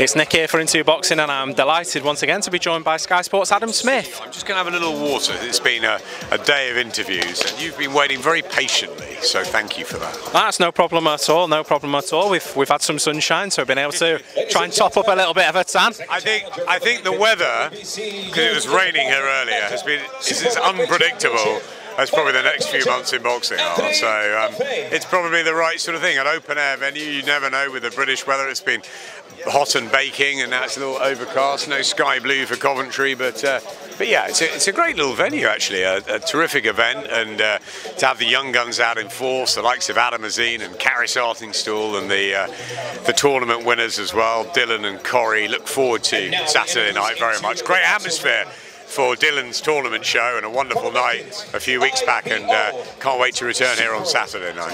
It's Nick here for Into Boxing, and I'm delighted once again to be joined by Sky Sports' Adam Smith. I'm just going to have a little water. It's been a day of interviews, and you've been waiting very patiently, so thank you for that. That's no problem at all, no problem at all. We've had some sunshine, so we've been able to try and top up a little bit of a tan. I think the weather, because it was raining here earlier, is as unpredictable as probably the next few months in boxing are. So it's probably the right sort of thing. An open air venue, you never know with the British weather. It's been hot and baking, and now it's a little overcast. No sky blue for Coventry, but yeah, it's a great little venue actually. A terrific event, and to have the young guns out in force, the likes of Dazn and Clarissa and the tournament winners as well, Dylan and Corey. Look forward to Saturday night very much. Great atmosphere for Dylan's tournament show, and a wonderful night a few weeks back, and can't wait to return here on Saturday night.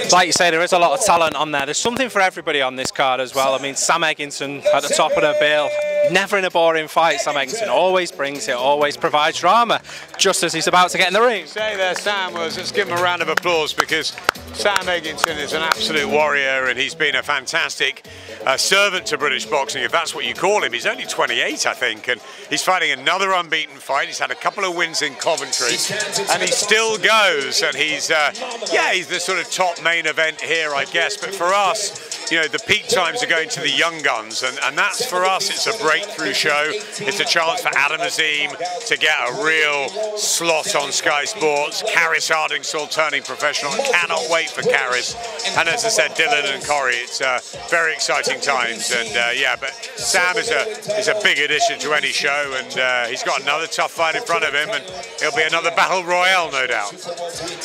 Like you say, there is a lot of talent on there. There's something for everybody on this card as well. I mean, Sam Eggington at the top of the bill, never in a boring fight. Sam Eggington always brings it, always provides drama, just as he's about to get in the ring. Say there, Sam, let's give him a round of applause, because Sam Eggington is an absolute warrior, and he's been a fantastic servant to British boxing, if that's what you call him. He's only 28, I think, and he's fighting another unbeaten fight. He's had a couple of wins in Coventry, and he still goes, and he's the sort of top main event here, I guess. But for us, you know, the peak times are going to the young guns, and that's, for us, it's a breakthrough show. It's a chance for Dazn to get a real slot on Sky Sports. Caris Harding-Saul turning professional. I cannot wait for Caris. And as I said, Dylan and Corey, it's very exciting times. And yeah, but Sam is a big addition to any show, and he's got another tough fight in front of him, and it'll be another battle royale, no doubt.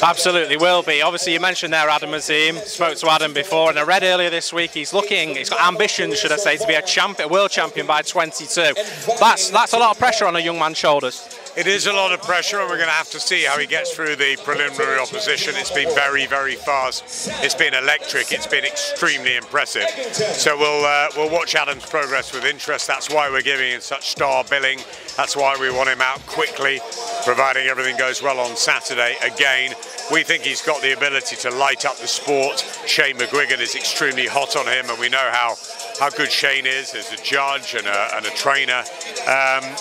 Absolutely will be. Obviously, you mentioned there Dazn. Spoke to Adam before, and I read earlier this week he's got ambitions, should I say, to be a world champion by 22. That's a lot of pressure on a young man's shoulders. It is a lot of pressure, and we're going to have to see how he gets through the preliminary opposition. It's been very, very fast. It's been electric. It's been extremely impressive. So we'll watch Adam's progress with interest. That's why we're giving him such star billing. That's why we want him out quickly, providing everything goes well on Saturday. Again, we think he's got the ability to light up the sport. Shane McGuigan is extremely hot on him, and we know how good Shane is as a judge and a trainer.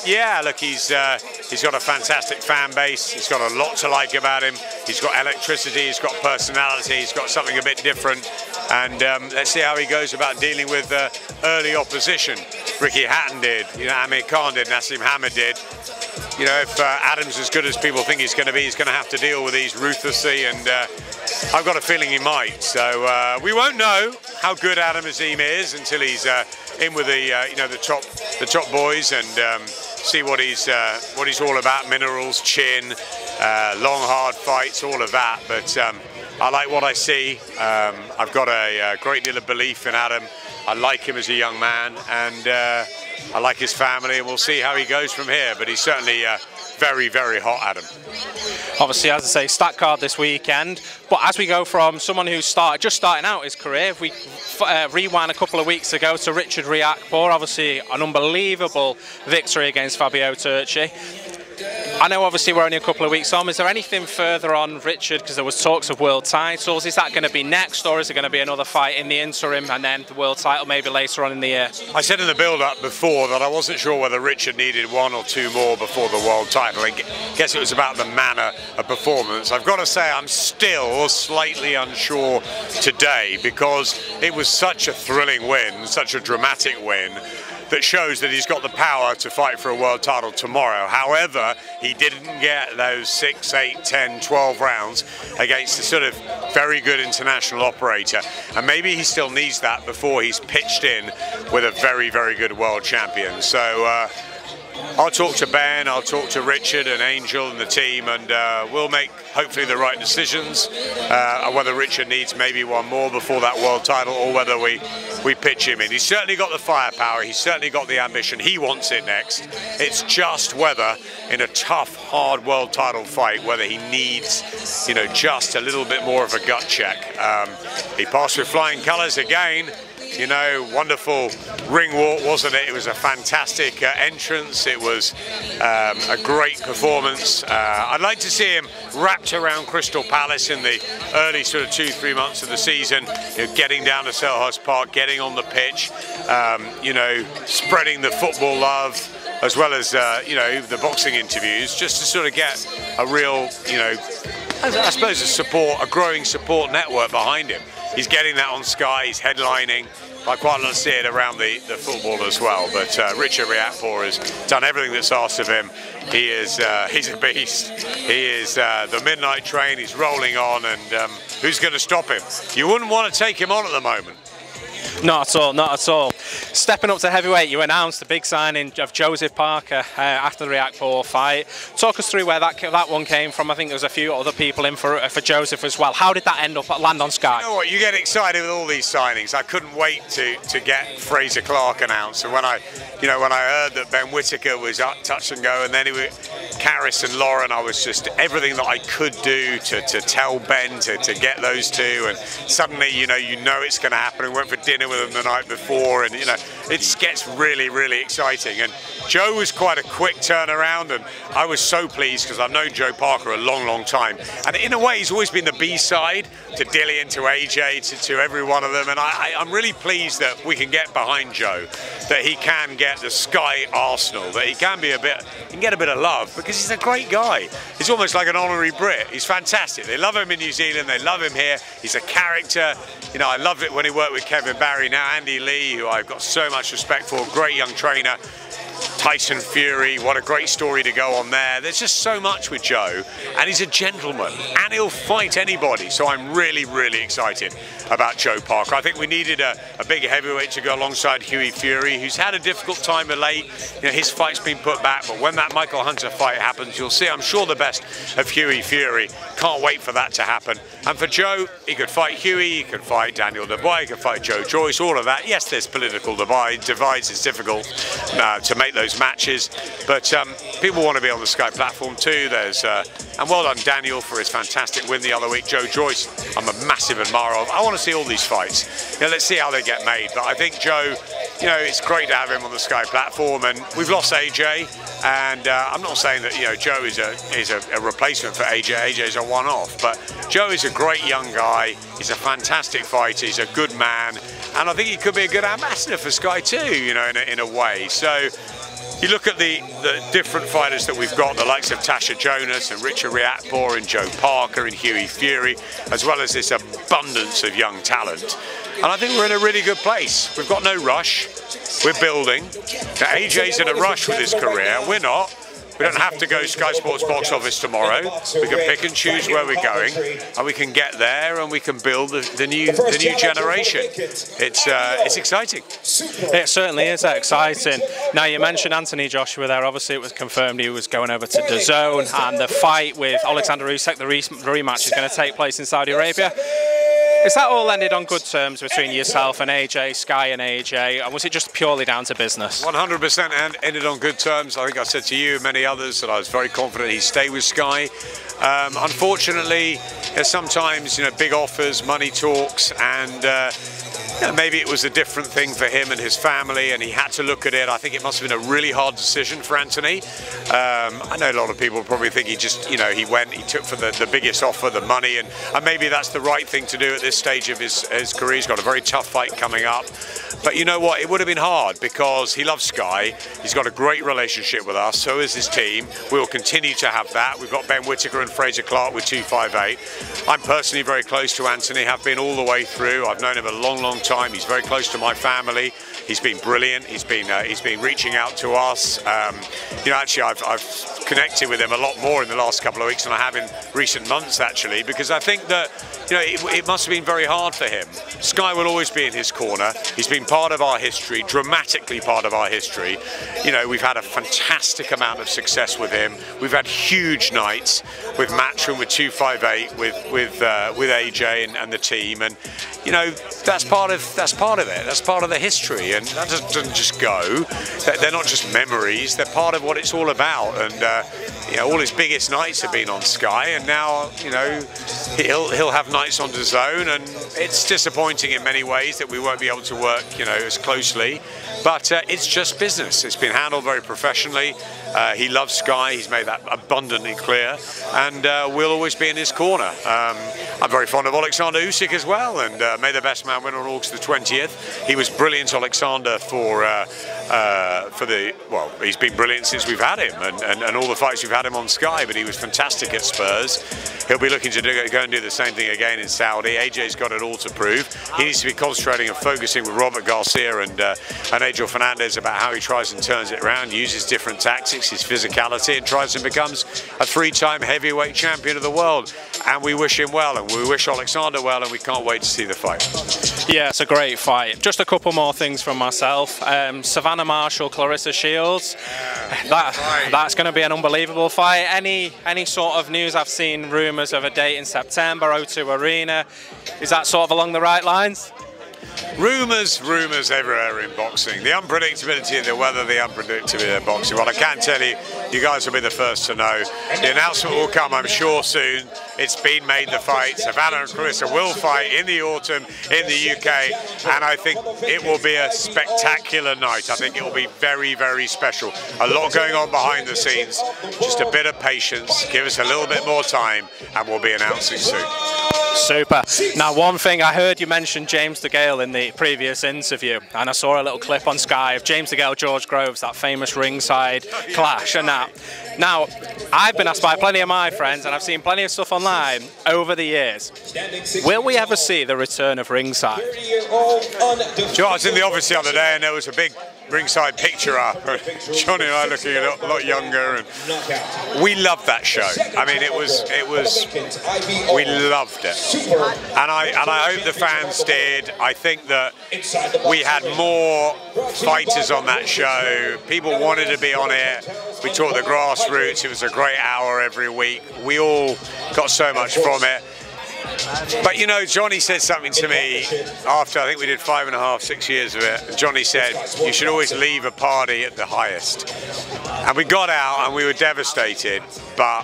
Yeah, look, he's got a fantastic fan base. He's got a lot to like about him. He's got electricity, he's got personality, he's got something a bit different. And let's see how he goes about dealing with early opposition. Ricky Hatton did, you know, Amir Khan did, Nassim Hamid did. You know, if Adam's as good as people think he's going to be, he's going to have to deal with these ruthlessly, and I've got a feeling he might. So we won't know how good Dazn is until he's in with the you know, the top boys, and see what he's all about. Minerals, chin, long hard fights, all of that. But I like what I see. I've got a great deal of belief in Adam. I like him as a young man, and I like his family, and we'll see how he goes from here. But he's certainly very, very hot, Adam. Obviously, as I say, stat card this weekend. But as we go from someone who's just starting out his career, if we rewind a couple of weeks ago to Richard Riakporhe, obviously an unbelievable victory against Fabio Turchi. I know obviously we're only a couple of weeks on. Is there anything further on Richard? Because there was talks of world titles. Is that going to be next, or is it going to be another fight in the interim and then the world title maybe later on in the year? I said in the build-up before that I wasn't sure whether Richard needed one or two more before the world title. I guess it was about the manner of performance. I've got to say I'm still slightly unsure today, because it was such a thrilling win, such a dramatic win, that shows that he's got the power to fight for a world title tomorrow. However, he didn't get those 6, 8, 10, 12 rounds against a sort of very good international operator. And maybe he still needs that before he's pitched in with a very, very good world champion. So I'll talk to Ben, I'll talk to Richard and Angel and the team, and we'll make hopefully the right decisions, whether Richard needs maybe one more before that world title, or whether we pitch him in. He's certainly got the firepower, he's certainly got the ambition, he wants it next. It's just whether in a tough, hard world title fight, whether he needs, you know, just a little bit more of a gut check. He passed with flying colours again. You know, wonderful ring walk, wasn't it? It was a fantastic entrance. It was a great performance. I'd like to see him wrapped around Crystal Palace in the early sort of 2-3 months of the season, you know, getting down to Selhurst Park, getting on the pitch, you know, spreading the football love, as well as, you know, the boxing interviews, just to sort of get a real, you know, I suppose a growing support network behind him. He's getting that on Sky, he's headlining. I quite like to see it around the football as well. But Richard Riakporhe has done everything that's asked of him. He is, he's a beast. He is the midnight train, he's rolling on, and who's going to stop him? You wouldn't want to take him on at the moment. Not at all, not at all. Stepping up to heavyweight, you announced the big signing of Joseph Parker after the Riakporhe fight. Talk us through where that one came from. I think there was a few other people in for Joseph as well. How did that end up land on Sky? You know what, you get excited with all these signings. I couldn't wait to get Fraser Clark announced, and when I heard that Ben Whittaker was up, touch and go, and then Karis and Lauren, I was just everything that I could do to tell Ben to get those two, and suddenly you know it's going to happen. We went for dinner with them the night before, and you know it gets really, really exciting. And Joe was quite a quick turnaround, and I was so pleased because I've known Joe Parker a long, long time, and in a way he's always been the B-side to Dillian, to AJ, to every one of them, and I'm really pleased that we can get behind Joe, that he can get the Sky Arsenal, that he can get a bit of love, because he's a great guy. He's almost like an honorary Brit. He's fantastic. They love him in New Zealand, they love him here. He's a character. You know, I loved it when he worked with Kevin Barry, now Andy Lee, who I've got so much respect for, great young trainer. Tyson Fury, what a great story to go on there. There's just so much with Joe, and he's a gentleman, and he'll fight anybody. So I'm really, really excited about Joe Parker. I think we needed a big heavyweight to go alongside Hughie Fury, who's had a difficult time of late. You know, his fight's been put back, but when that Michael Hunter fight happens, you'll see, I'm sure, the best of Hughie Fury. Can't wait for that to happen. And for Joe, he could fight Hughie, he could fight Daniel Dubois, he could fight Joe Joyce, all of that. Yes, there's political divides. It's difficult to make those matches, but people want to be on the Sky platform too. There's and well done Daniel for his fantastic win the other week. Joe Joyce, I'm a massive admirer of. I want to see all these fights. You know, let's see how they get made. But I think Joe, you know, it's great to have him on the Sky platform. And we've lost AJ, and I'm not saying that, you know, Joe is a replacement for AJ. AJ's a one-off, but Joe is a great young guy. He's a fantastic fighter. He's a good man, and I think he could be a good ambassador for Sky too. You know, in a way. So. You look at the different fighters that we've got, the likes of Tasha Jonas and Richard Riakporhe and Joe Parker and Hughie Fury, as well as this abundance of young talent. And I think we're in a really good place. We've got no rush. We're building. Now, AJ's in a rush with his career. We're not. We don't have to go Sky Sports box office tomorrow. We can pick and choose where we're going, and we can get there, and we can build the new generation. It's exciting. It certainly is exciting. Now, you mentioned Anthony Joshua there. Obviously, it was confirmed he was going over to Dazn, and the fight with Alexander Usyk, the rematch, is going to take place in Saudi Arabia. Is that all ended on good terms between yourself and AJ, Sky and AJ, and was it just purely down to business? 100% and ended on good terms. I think I said to you and many others that I was very confident he'd stay with Sky. Unfortunately, there's sometimes, you know, big offers, money talks, and you know, maybe it was a different thing for him and his family, and he had to look at it. I think it must have been a really hard decision for Anthony. I know a lot of people probably think he just, you know, he took for the biggest offer, the money, and maybe that's the right thing to do at this stage of his career. He's got a very tough fight coming up. But you know what, it would have been hard because he loves Sky. He's got a great relationship with us, so is his team. We will continue to have that. We've got Ben Whittaker and Fraser Clark with 258. I'm personally very close to Anthony, have been all the way through. I've known him a long, long time. He's very close to my family. He's been brilliant. He's been reaching out to us. You know, actually, I've connected with him a lot more in the last couple of weeks than I have in recent months, actually, because I think that, you know, it must have been very hard for him. Sky will always be in his corner. He's been part of our history, dramatically part of our history. You know, we've had a fantastic amount of success with him. We've had huge nights with Matchroom, with 258, with AJ and the team, and you know, that's part of it. That's part of the history, and that doesn't just go. They're not just memories. They're part of what it's all about. And all his biggest nights have been on Sky, and now he'll have nights on Dazn, and it's disappointing in many ways that we won't be able to work as closely, but it's just business. It's been handled very professionally. He loves Sky, he's made that abundantly clear, and we'll always be in his corner. I'm very fond of Alexander Usyk as well, and may the best man win on August the 20th. He was brilliant, Alexander, he's been brilliant since we've had him, and all the fights we've had him on Sky, but he was fantastic at Spurs. He'll be looking to go and do the same thing again in Saudi. AJ's got it all to prove. He needs to be concentrating and focusing with Robert Garcia and Angel Fernandez about how he tries and turns it around, uses different tactics, his physicality, and tries and becomes a 3-time heavyweight champion of the world. And we wish him well, and we wish Alexander well, and we can't wait to see the fight. Yeah, it's a great fight. Just a couple more things from myself. Savannah Marshall, Clarissa Shields. That's going to be an unbelievable fight. Any sort of news? I've seen rumours of a date in September, O2 Arena. Is that sort of along the right lines? Rumours everywhere in boxing. The unpredictability of the weather, the unpredictability of boxing. Well, I can tell you, you guys will be the first to know. The announcement will come, I'm sure, soon. It's been made, the fight. Savannah and Clarissa will fight in the autumn in the UK, and I think it will be a spectacular night. I think it will be very, very special. A lot going on behind the scenes. Just a bit of patience. Give us a little bit more time, and we'll be announcing soon. Super. Now, one thing, I heard you mention James DeGale in the previous interview, and I saw a little clip on Sky of James DeGale, George Groves, that famous ringside clash and that. Now, I've been asked by plenty of my friends, and I've seen plenty of stuff online over the years, will we ever see the return of Ringside? Do you know, I was in the office the other day, and there was a big Ringside picture up. Johnny and I looking a lot younger, and we loved that show. I mean, we loved it, and I hope the fans did. I think that we had more fighters on that show. People wanted to be on it. We talked the grassroots. It was a great hour every week. We all got so much from it. But Johnny said something to me after, I think we did 5.5, 6 years of it. Johnny said, you should always leave a party at the highest. And we got out and we were devastated, but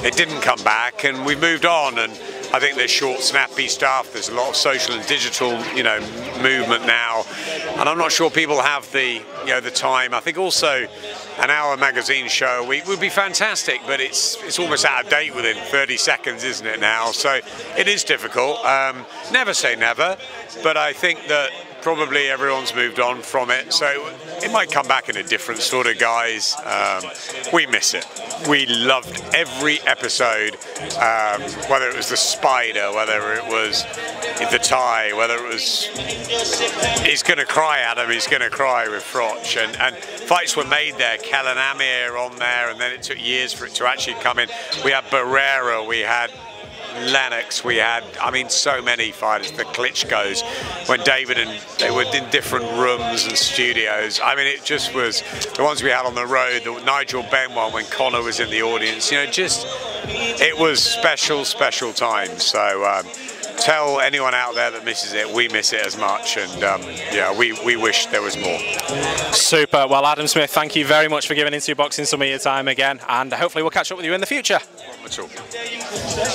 it didn't come back, and we moved on. And I think there's short, snappy stuff. There's a lot of social and digital, movement now, and I'm not sure people have the time. I think also an hour magazine show would be fantastic, but it's almost out of date within 30 seconds, isn't it now? So it is difficult. Never say never, but I think that probably everyone's moved on from it, so it might come back in a different sort of guise. We miss it. We loved every episode, whether it was the spider, whether it was the tie, whether it was he's going to cry, Adam, he's going to cry with Froch, and fights were made there. Kellen Amir on there, and then it took years for it to actually come in. We had Barrera, we had Lennox, we had, so many fighters, the Klitschko's, when David and they were in different rooms and studios. It just was the ones we had on the road, the Nigel Benn one when Connor was in the audience, it was special times. So tell anyone out there that misses it, we miss it as much, and yeah, we wish there was more. Super. Well, Adam Smith, thank you very much for giving Into Boxing some of your time again, and hopefully we'll catch up with you in the future. No problem at all.